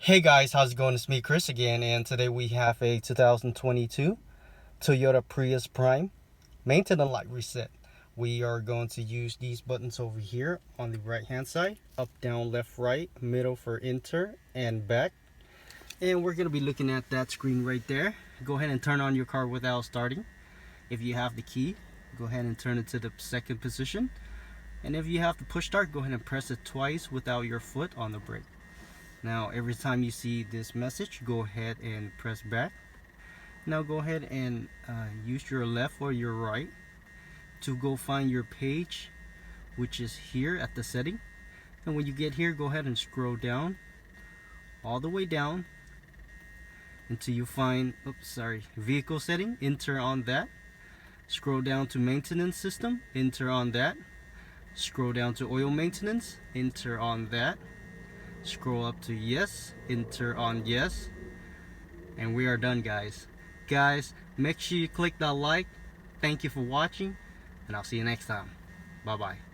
Hey guys, how's it going? It's me, Chris, again, and today we have a 2022 Toyota Prius Prime maintenance light reset. We are going to use these buttons over here on the right hand side, up, down, left, right, middle for enter, and back. And we're going to be looking at that screen right there. Go ahead and turn on your car without starting. If you have the key, go ahead and turn it to the second position. And if you have the push start, go ahead and press it twice without your foot on the brake. Now every time you see this message, go ahead and press back. Now go ahead and use your left or your right to go find your page, which is here at the setting. And when you get here, go ahead and scroll down all the way down until you find vehicle setting. Enter on that. Scroll down to maintenance system, enter on that. Scroll down to oil maintenance, enter on that. Scroll up to yes, enter on yes, and we are done, guys. Make sure you click that like. Thank you for watching, and I'll see you next time. Bye bye.